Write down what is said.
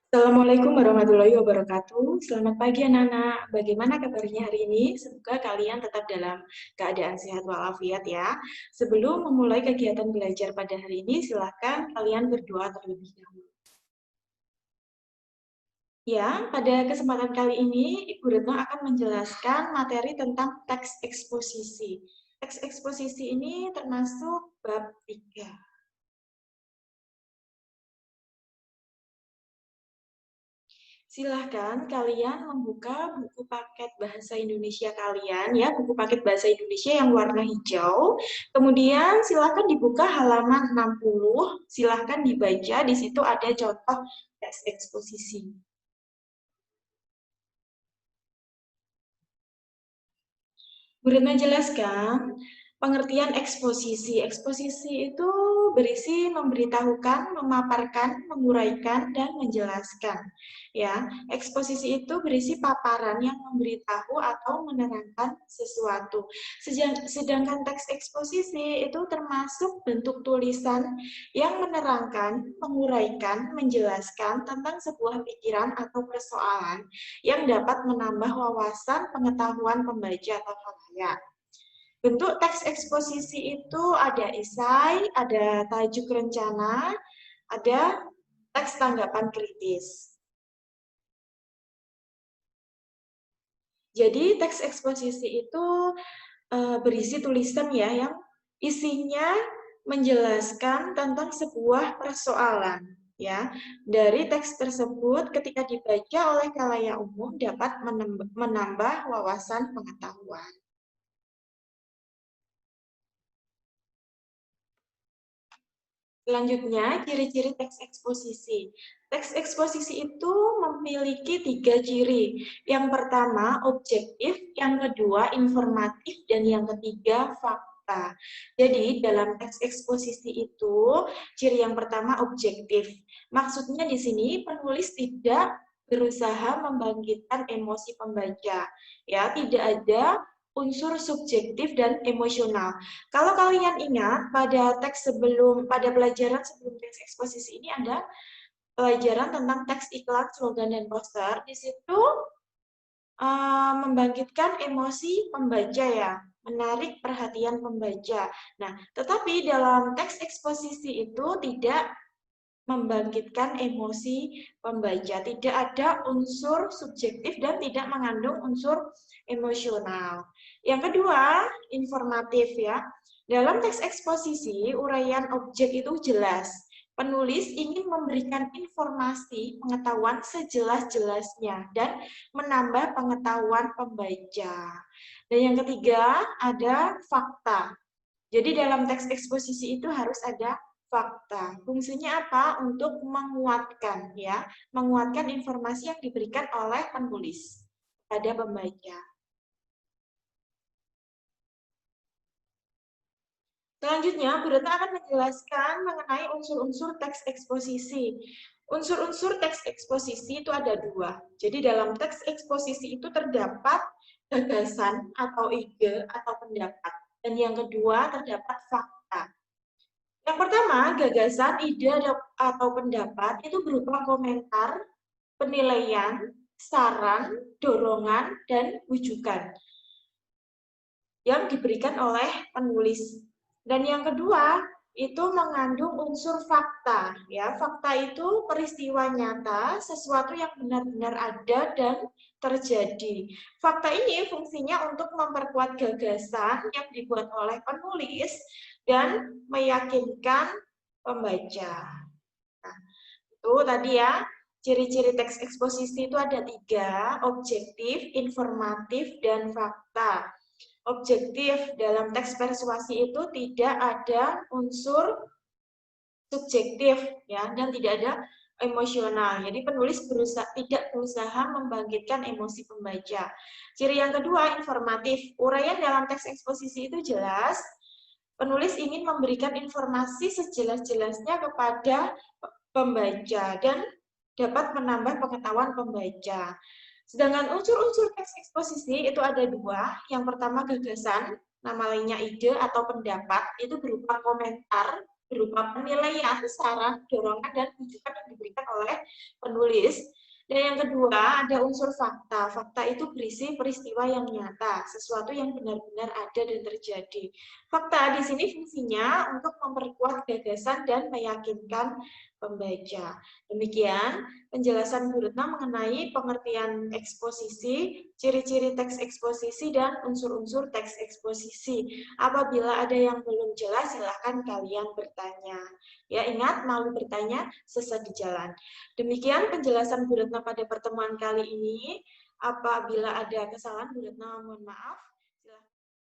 Assalamualaikum warahmatullahi wabarakatuh. Selamat pagi anak-anak. Bagaimana kabarnya hari ini? Semoga kalian tetap dalam keadaan sehat walafiat ya. Sebelum memulai kegiatan belajar pada hari ini, silakan kalian berdoa terlebih dahulu. Ya, pada kesempatan kali ini Ibu Retno akan menjelaskan materi tentang teks eksposisi. Teks eksposisi ini termasuk bab 3. Silahkan kalian membuka buku paket bahasa Indonesia kalian ya, buku paket bahasa Indonesia yang warna hijau. Kemudian silahkan dibuka halaman 60, silahkan dibaca, di situ ada contoh teks eksposisi. Bu Retno jelaskan pengertian eksposisi. Eksposisi itu berisi memberitahukan, memaparkan, menguraikan, dan menjelaskan. Ya, eksposisi itu berisi paparan yang memberitahu atau menerangkan sesuatu. Sedangkan teks eksposisi itu termasuk bentuk tulisan yang menerangkan, menguraikan, menjelaskan tentang sebuah pikiran atau persoalan yang dapat menambah wawasan pengetahuan pembaca atau halayak. Bentuk teks eksposisi itu ada esai, ada tajuk rencana, ada teks tanggapan kritis. Jadi teks eksposisi itu berisi tulisan ya yang isinya menjelaskan tentang sebuah persoalan ya. Dari teks tersebut ketika dibaca oleh khalayak umum dapat menambah wawasan pengetahuan. Selanjutnya, ciri-ciri teks eksposisi. Teks eksposisi itu memiliki 3 ciri. Yang pertama, objektif, yang kedua, informatif, dan yang ketiga, fakta. Jadi, dalam teks eksposisi itu, ciri yang pertama, objektif. Maksudnya di sini, penulis tidak berusaha membangkitkan emosi pembaca. Ya, tidak ada unsur subjektif dan emosional. Kalau kalian ingat pada pelajaran sebelum teks eksposisi ini ada pelajaran tentang teks iklan, slogan dan poster. Di situ membangkitkan emosi pembaca ya, menarik perhatian pembaca. Nah, tetapi dalam teks eksposisi itu tidak membangkitkan emosi pembaca, tidak ada unsur subjektif dan tidak mengandung unsur emosional. Yang kedua, informatif ya. Dalam teks eksposisi, uraian objek itu jelas. Penulis ingin memberikan informasi pengetahuan sejelas-jelasnya dan menambah pengetahuan pembaca. Dan yang ketiga, ada fakta. Jadi dalam teks eksposisi itu harus ada fakta. Fungsinya apa? Untuk menguatkan ya, menguatkan informasi yang diberikan oleh penulis pada pembaca. Selanjutnya, Bu Retno akan menjelaskan mengenai unsur-unsur teks eksposisi. Unsur-unsur teks eksposisi itu ada 2. Jadi dalam teks eksposisi itu terdapat gagasan atau ide atau pendapat. Dan yang kedua terdapat fakta. Yang pertama, gagasan, ide, atau pendapat itu berupa komentar, penilaian, saran, dorongan, dan rujukan yang diberikan oleh penulis. Dan yang kedua, itu mengandung unsur fakta. Ya, fakta itu peristiwa nyata, sesuatu yang benar-benar ada dan terjadi. Fakta ini fungsinya untuk memperkuat gagasan yang dibuat oleh penulis dan meyakinkan pembaca. Nah, itu tadi ya, ciri-ciri teks eksposisi itu ada 3, objektif, informatif, dan fakta. Objektif dalam teks persuasi itu tidak ada unsur subjektif ya dan tidak ada emosional. Jadi penulis tidak berusaha membangkitkan emosi pembaca. Ciri yang kedua, informatif. Uraian dalam teks eksposisi itu jelas. Penulis ingin memberikan informasi sejelas-jelasnya kepada pembaca dan dapat menambah pengetahuan pembaca. Sedangkan unsur-unsur teks eksposisi itu ada 2. Yang pertama gagasan, nama lainnya ide atau pendapat, itu berupa komentar berupa penilaian, saran, dorongan, dan rujukan yang diberikan oleh penulis. Dan yang kedua, ada unsur fakta. Fakta itu berisi peristiwa yang nyata, sesuatu yang benar-benar ada dan terjadi. Fakta di sini fungsinya untuk memperkuat gagasan dan meyakinkan pembaca. Demikian penjelasan Bu Retno mengenai pengertian eksposisi, ciri-ciri teks eksposisi, dan unsur-unsur teks eksposisi. Apabila ada yang belum jelas, silahkan kalian bertanya. Ya, ingat, malu bertanya, sesat di jalan. Demikian penjelasan Bu Retno pada pertemuan kali ini. Apabila ada kesalahan, Bu Retno mohon maaf.